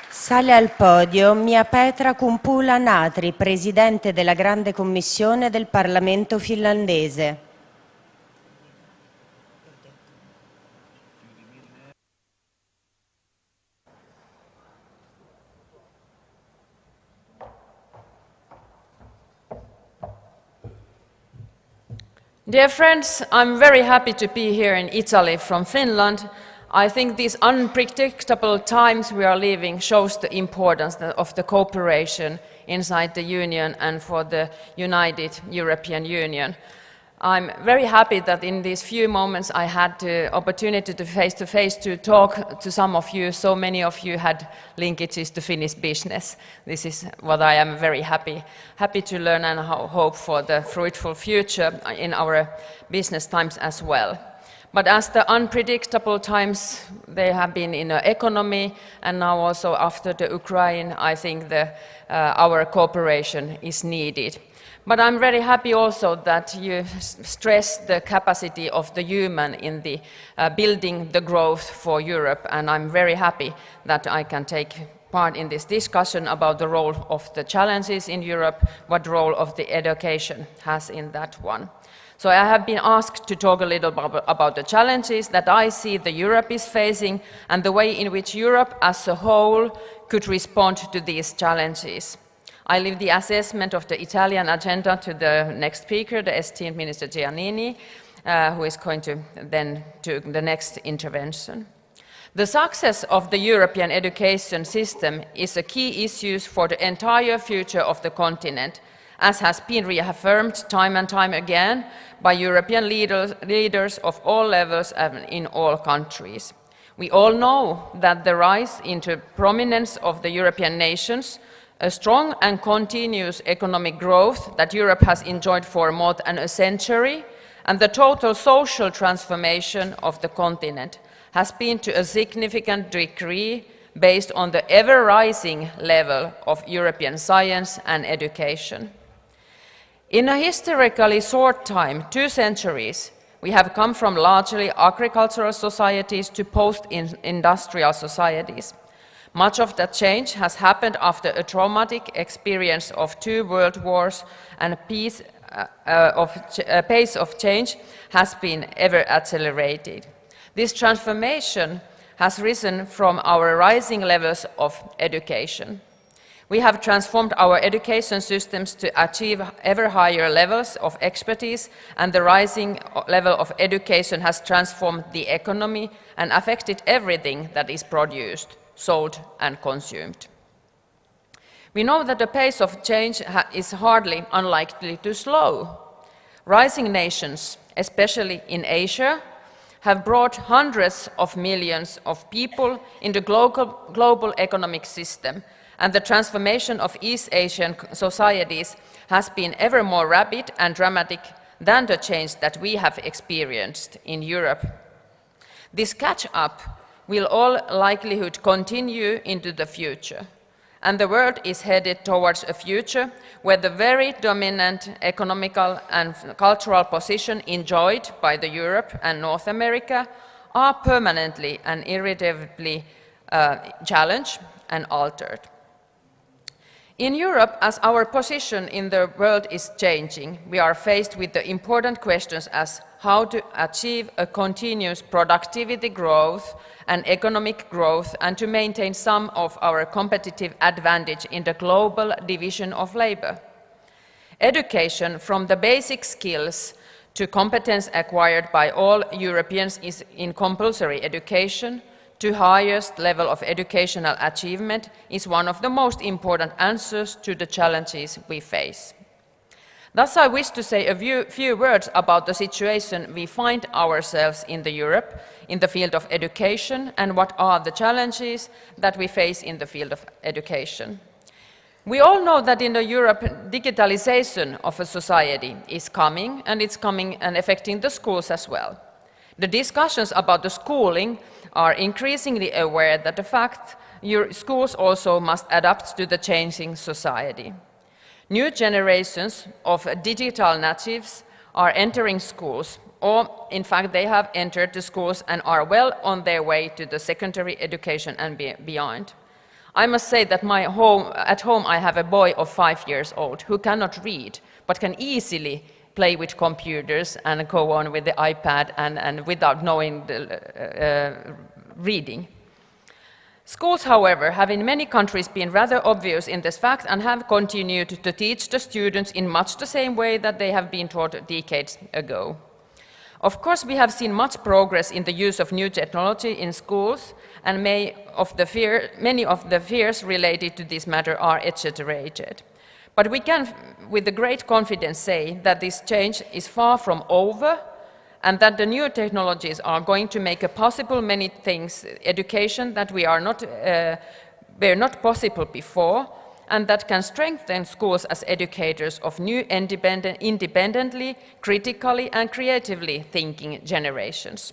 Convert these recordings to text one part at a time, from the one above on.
Sale al podio Miapetra Kumpula Natri, Presidente della Grande Commissione del Parlamento finlandese. Dear friends, I'm very happy to be here in Italy from Finland. I think these unpredictable times we are living shows the importance of the cooperation inside the Union and for the united European Union. I'm very happy that in these few moments I had the opportunity to face-to-face to talk to some of you. So many of you had linkages to Finnish business. This is what I am very happy to learn and hope for the fruitful future in our business times as well. But as the unpredictable times they have been in the economy and now also after the Ukraine, I think our cooperation is needed. But I'm very happy also that you stress the capacity of the human in the building the growth for Europe, and I'm very happy that I can take part in this discussion about the role of the challenges in Europe, what role of the education has in that one. So I have been asked to talk a little about the challenges that I see the Europe is facing and the way in which Europe as a whole could respond to these challenges. I leave the assessment of the Italian agenda to the next speaker, the esteemed Minister Giannini, who is going to then do the next intervention. The success of the European education system is a key issue for the entire future of the continent, as has been reaffirmed time and time again by European leaders of all levels and in all countries. We all know that the rise into prominence of the European nations, a strong and continuous economic growth that Europe has enjoyed for more than a century, and the total social transformation of the continent has been to a significant degree based on the ever-rising level of European science and education. In a historically short time, 2 centuries, we have come from largely agricultural societies to post-industrial societies. Much of that change has happened after a traumatic experience of 2 world wars, and pace of change has been ever accelerated. This transformation has risen from our rising levels of education. We have transformed our education systems to achieve ever higher levels of expertise, and the rising level of education has transformed the economy and affected everything that is produced, sold and consumed. We know that the pace of change is hardly unlikely to slow. Rising nations, especially in Asia, have brought hundreds of millions of people in the global economic system, and the transformation of East Asian societies has been ever more rapid and dramatic than the change that we have experienced in Europe. This catch-up will all likelihood continue into the future, and the world is headed towards a future where the very dominant economical and cultural position enjoyed by the Europe and North America are permanently and irretrievably challenged and altered. In Europe, as our position in the world is changing, we are faced with the important questions as how to achieve a continuous productivity growth and economic growth, and to maintain some of our competitive advantage in the global division of labor. Education, from the basic skills to competence acquired by all Europeans, is in compulsory education to highest level of educational achievement, is one of the most important answers to the challenges we face. Thus, I wish to say a few words about the situation we find ourselves in Europe in the field of education, and what are the challenges that we face in the field of education. We all know that in Europe, digitalization of a society is coming, and it's coming and affecting the schools as well. The discussions about the schooling are increasingly aware that the fact your schools also must adapt to the changing society. New generations of digital natives are entering schools, or in fact they have entered the schools and are well on their way to the secondary education and beyond. I must say that at home I have a boy of 5 years old who cannot read, but can easily play with computers and go on with the iPad and without knowing the reading. Schools, however, have in many countries been rather obvious in this fact and have continued to teach the students in much the same way that they have been taught decades ago. Of course, we have seen much progress in the use of new technology in schools, and many of the fears related to this matter are exaggerated. But we can, with great confidence, say that this change is far from over, and that the new technologies are going to make possible many things, education that were not possible before, and that can strengthen schools as educators of new independently, critically and creatively thinking generations.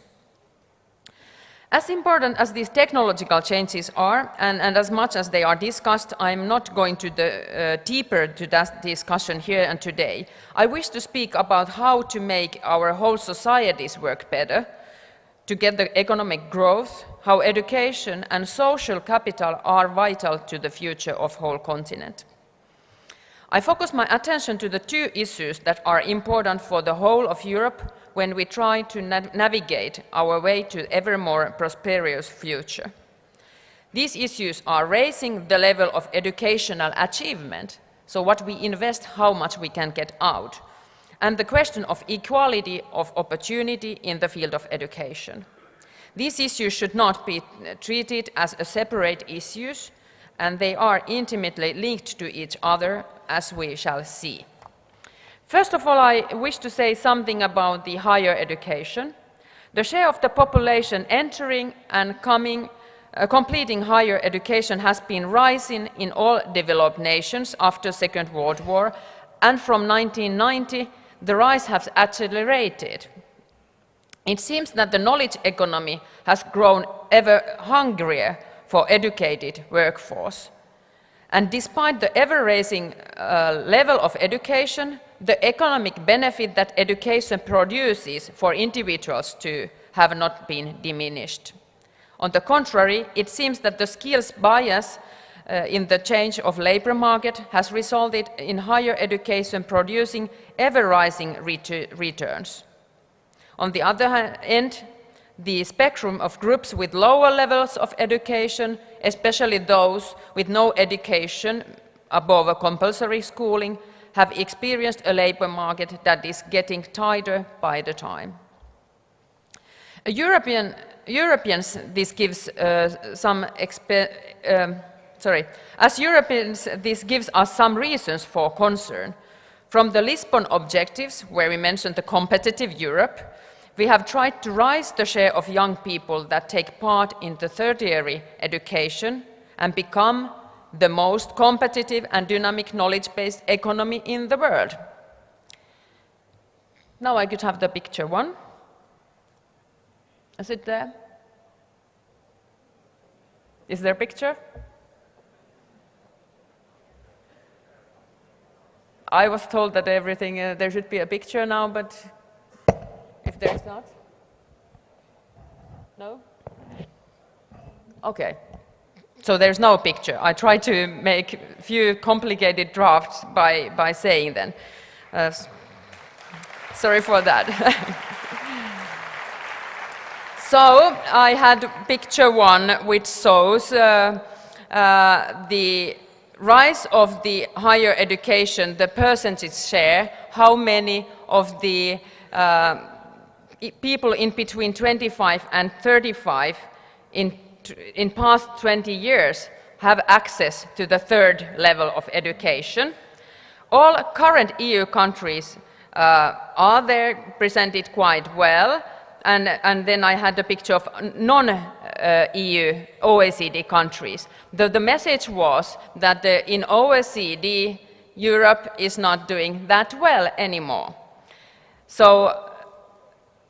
As important as these technological changes are, and as much as they are discussed, I'm not going deeper to that discussion here and today. I wish to speak about how to make our whole societies work better, to get the economic growth, how education and social capital are vital to the future of the whole continent. I focus my attention to the two issues that are important for the whole of Europe when we try to navigate our way to ever more prosperous future. These issues are raising the level of educational achievement, so what we invest, how much we can get out, and the question of equality of opportunity in the field of education. These issues should not be treated as separate issues, and they are intimately linked to each other, as we shall see. First of all, I wish to say something about the higher education. The share of the population entering and completing higher education has been rising in all developed nations after the Second World War, and from 1990, the rise has accelerated. It seems that the knowledge economy has grown ever hungrier for educated workforce. And despite the ever-rising level of education, the economic benefit that education produces for individuals too have not been diminished. On the contrary, it seems that the skills bias in the change of labor market has resulted in higher education producing ever-rising returns. On the other hand, the spectrum of groups with lower levels of education, especially those with no education above a compulsory schooling, have experienced a labor market that is getting tighter by the time. Europeans, this gives us some reasons for concern. From the Lisbon objectives, where we mentioned the competitive Europe, we have tried to raise the share of young people that take part in the tertiary education and become the most competitive and dynamic knowledge-based economy in the world. Now I could have the picture one. Is it there? Is there a picture? I was told that everything, there should be a picture now, but if there's not? No? Okay. So there's no picture. I tried to make a few complicated drafts by saying then. Sorry for that. So I had picture one, which shows the rise of the higher education, the percentage share, how many of the people in between 25 and 35 in past 20 years have access to the third level of education. All current EU countries are there presented quite well, and then I had a picture of non-EU OECD countries. The message was that in OECD, Europe is not doing that well anymore. So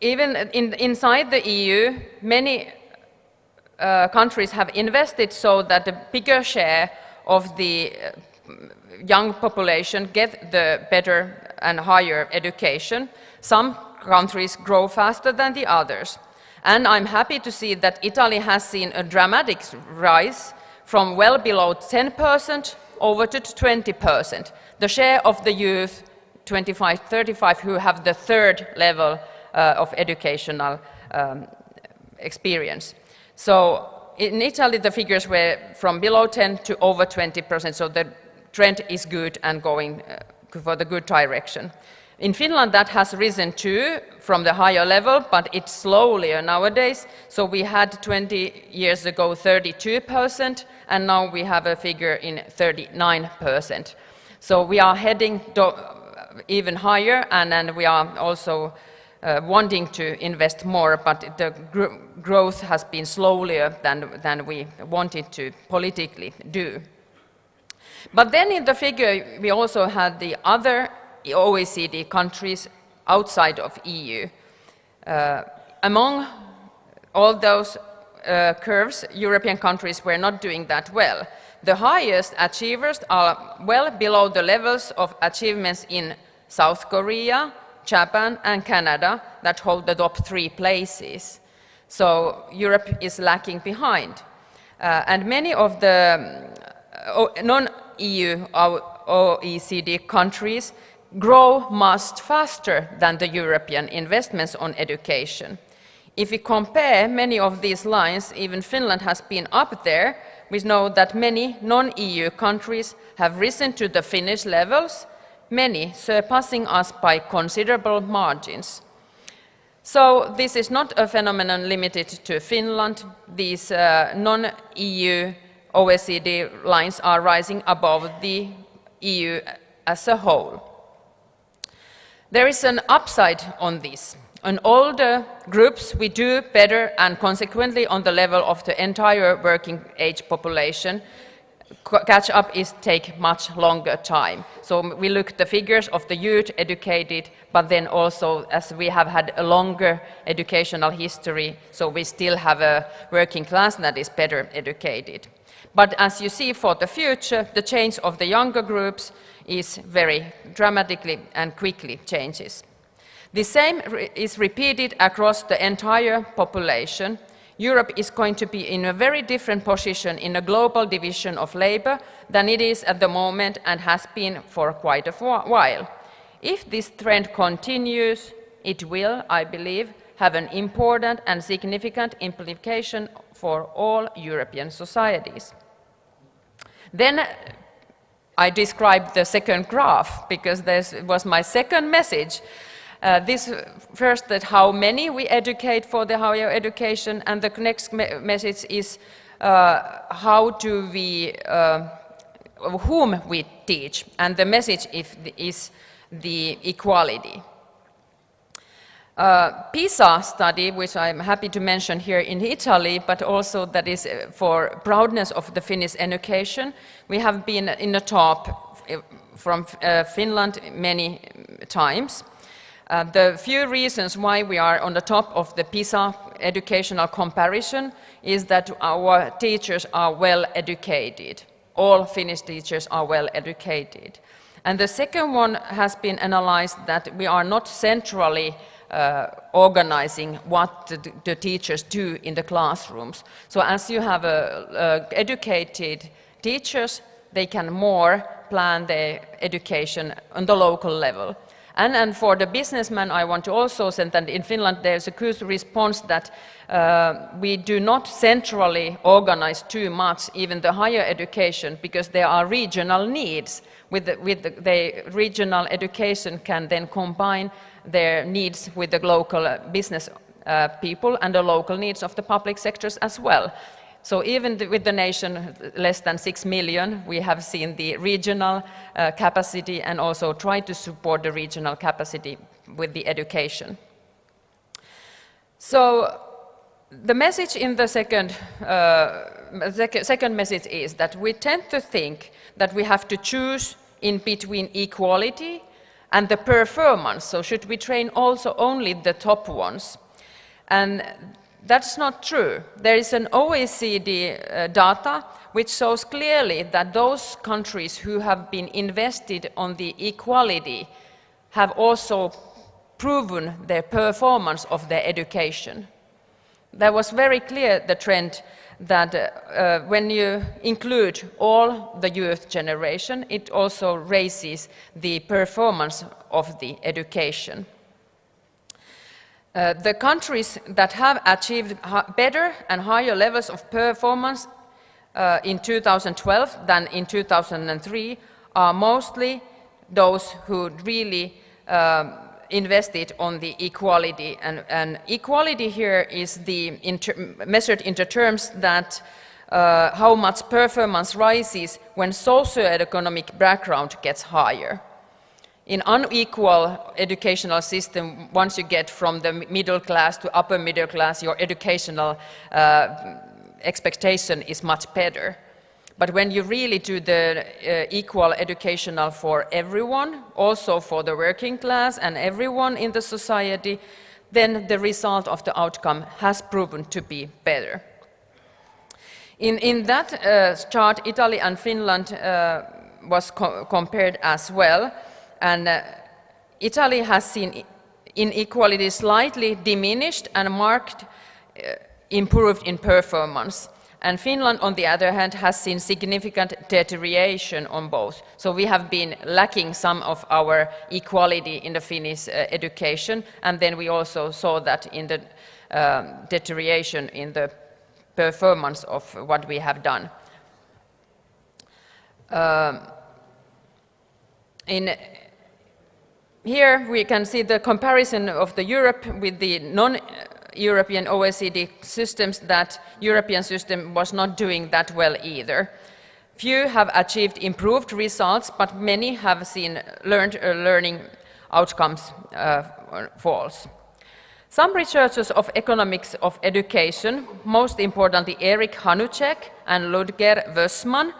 even inside the EU, many countries have invested so that the bigger share of the young population get the better and higher education. Some countries grow faster than the others. And I'm happy to see that Italy has seen a dramatic rise from well below 10% over to 20%. The share of the youth 25-35 who have the third level of educational experience. So in Italy, the figures were from below 10 to over 20%, so the trend is good and going for the good direction. In Finland, that has risen too from the higher level, but it's slowly nowadays. So we had 20 years ago 32%, and now we have a figure in 39%. So we are heading even higher, and then we are also wanting to invest more, but the growth has been slower than we wanted to politically do. But then in the figure, we also had the other OECD countries outside of EU. Among all those curves, European countries were not doing that well. The highest achievers are well below the levels of achievements in South Korea, Japan and Canada that hold the top 3 places. So Europe is lacking behind. And many of the non-EU OECD countries grow much faster than the European investments on education. If we compare many of these lines, even Finland has been up there. We know that many non-EU countries have risen to the Finnish levels, many surpassing us by considerable margins. So this is not a phenomenon limited to Finland. These non-EU OECD lines are rising above the EU as a whole. There is an upside on this. On older groups, we do better, and consequently on the level of the entire working age population, catch up take much longer time. So we look at the figures of the youth educated, but then also as we have had a longer educational history, so we still have a working class that is better educated. But as you see for the future, the change of the younger groups is very dramatically and quickly changes. The same is repeated across the entire population. Europe is going to be in a very different position in a global division of labor than it is at the moment and has been for quite a while. If this trend continues, it will, I believe, have an important and significant implication for all European societies. Then I described the second graph because this was my second message. This first, that how many we educate for the higher education, and the next message is how do we, whom we teach, and the message is the equality. PISA study, which I'm happy to mention here in Italy, but also that is for proudness of the Finnish education. We have been in the top from Finland many times. The few reasons why we are on the top of the PISA educational comparison is that our teachers are well educated. All Finnish teachers are well educated. And the second one has been analyzed that we are not centrally organizing what the teachers do in the classrooms. So as you have educated teachers, they can more plan their education on the local level. And for the businessman, I want to also say that in Finland there's a good response that we do not centrally organize too much, even the higher education, because there are regional needs. The regional education can then combine their needs with the local business people and the local needs of the public sectors as well. So even with the nation less than 6 million, we have seen the regional capacity and also try to support the regional capacity with the education. So the message in the second message is that we tend to think that we have to choose in between equality and the performance. So should we train also only the top ones? And that's not true. There is an OECD data which shows clearly that those countries who have been invested on the equality have also proven their performance of their education. That was very clear, the trend that when you include all the youth generation, it also raises the performance of the education. The countries that have achieved better and higher levels of performance in 2012 than in 2003 are mostly those who really invested on the equality. And equality here is measured into terms that how much performance rises when socio-economic background gets higher. In unequal educational system, once you get from the middle class to upper middle class, your educational expectation is much better. But when you really do the equal educational for everyone, also for the working class and everyone in the society, then the result of the outcome has proven to be better. In that chart, Italy and Finland was compared as well. And Italy has seen inequality slightly diminished and marked improved in performance. And Finland, on the other hand, has seen significant deterioration on both. So we have been lacking some of our equality in the Finnish education, and then we also saw that in the deterioration in the performance of what we have done. Here we can see the comparison of the Europe with the non-European OECD systems, that European system was not doing that well either. Few have achieved improved results, but many have seen learning outcomes false. Some researchers of economics of education, most importantly Erik Hanucek and Ludger Wössman,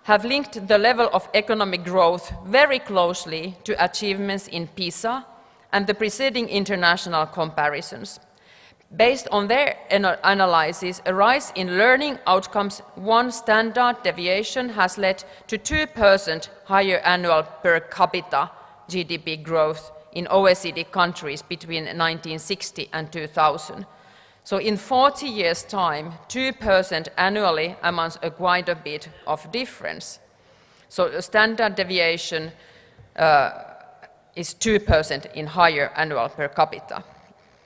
have linked the level of economic growth very closely to achievements in PISA and the preceding international comparisons. Based on their analysis, a rise in learning outcomes, one standard deviation has led to 2% higher annual per capita GDP growth in OECD countries between 1960 and 2000. So in 40 years' time, 2% annually amounts to quite a bit of difference. So a standard deviation is 2% in higher annual per capita.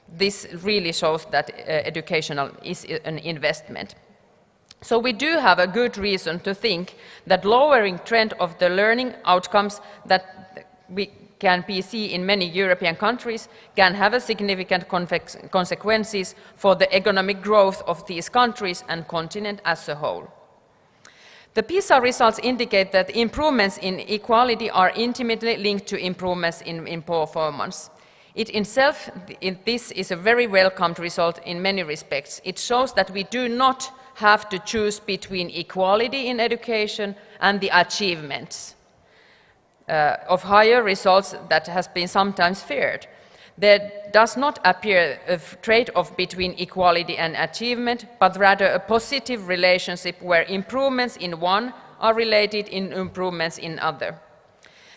This really shows that educational is an investment. So we do have a good reason to think that lowering trend of the learning outcomes that we can be seen in many European countries can have a significant consequences for the economic growth of these countries and continent as a whole. The PISA results indicate that improvements in equality are intimately linked to improvements in performance. It itself, this is a very welcomed result in many respects. It shows that we do not have to choose between equality in education and the achievements of higher results that has been sometimes feared. There does not appear a trade-off between equality and achievement, but rather a positive relationship where improvements in one are related in improvements in other.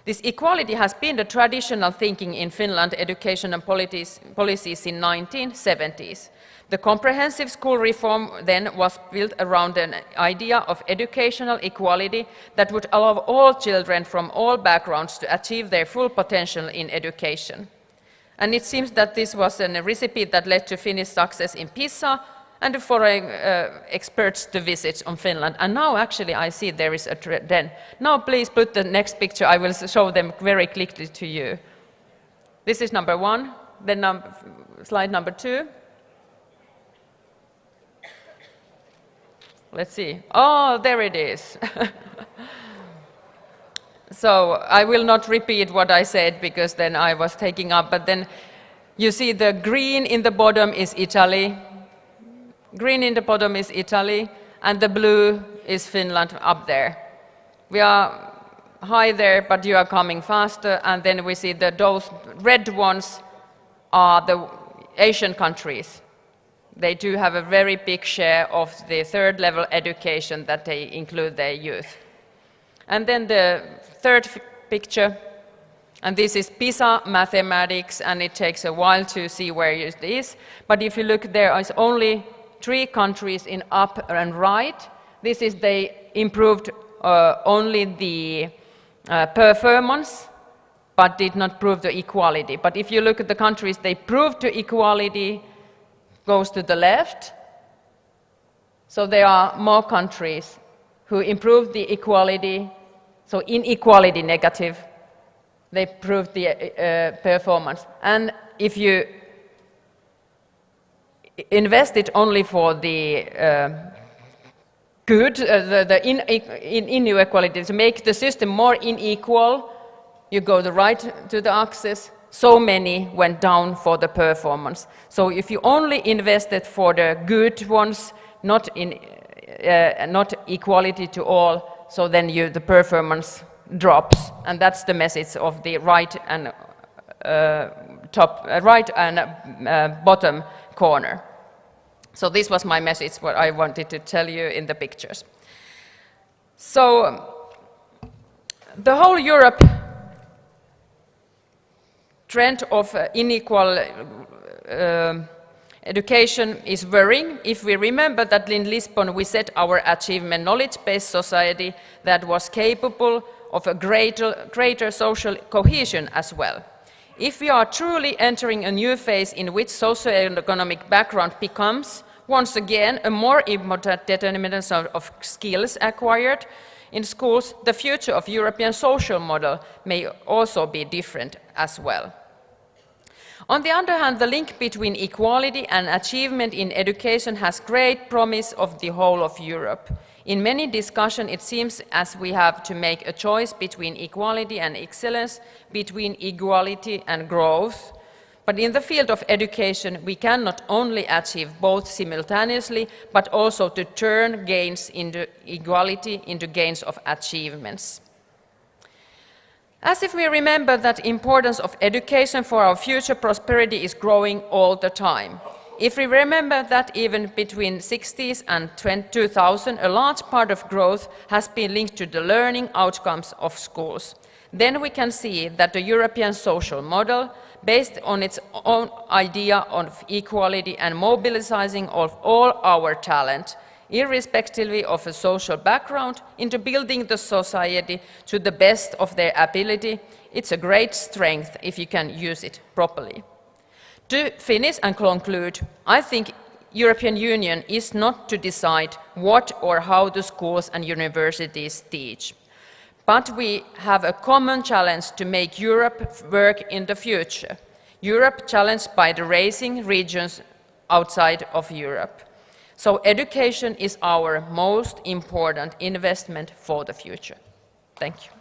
This equality has been the traditional thinking in Finland educational policies in 1970s. The comprehensive school reform then was built around an idea of educational equality that would allow all children from all backgrounds to achieve their full potential in education. And it seems that this was a recipe that led to Finnish success in PISA and the foreign experts to visit on Finland. And now actually I see there is a trend. Now please put the next picture, I will show them very quickly to you. This is number one, then slide number 2. Let's see. Oh, there it is. So I will not repeat what I said because then I was taking up, but then you see the green in the bottom is Italy. Green in the bottom is Italy, and the blue is Finland up there. We are high there, but you are coming faster, and then we see that those red ones are the Asian countries. They do have a very big share of the third level education that they include their youth. And then the third picture, and this is PISA mathematics, and it takes a while to see where it is. But if you look, there is only 3 countries in up and right. This is they improved only the performance, but did not prove the equality. But if you look at the countries they proved to equality, goes to the left. So there are more countries who improved the equality, so inequality negative, they proved the performance. And if you invest it only for the good, the inequality, to make the system more unequal, you go the right to the axis, so many went down for the performance. So if you only invested for the good ones, not equality to all, so then the performance drops, and that's the message of the right and bottom corner. So this was my message, what I wanted to tell you in the pictures. So the whole Europe trend of unequal education is worrying. If we remember that in Lisbon we set our achievement knowledge-based society that was capable of a greater social cohesion as well. If we are truly entering a new phase in which socio-economic background becomes, once again, a more important determinant of skills acquired in schools, the future of European social model may also be different as well. On the other hand, the link between equality and achievement in education has great promise of the whole of Europe. In many discussions, it seems as we have to make a choice between equality and excellence, between equality and growth. But in the field of education, we can not only achieve both simultaneously, but also to turn gains into equality into gains of achievements. As if we remember that importance of education for our future prosperity is growing all the time. If we remember that even between 60s and 2000, a large part of growth has been linked to the learning outcomes of schools, then we can see that the European social model, based on its own idea of equality and mobilizing of all our talent, irrespectively of a social background, into building the society to the best of their ability, it's a great strength if you can use it properly. To finish and conclude, I think European Union is not to decide what or how the schools and universities teach. But we have a common challenge to make Europe work in the future. Europe challenged by the rising regions outside of Europe. So education is our most important investment for the future. Thank you.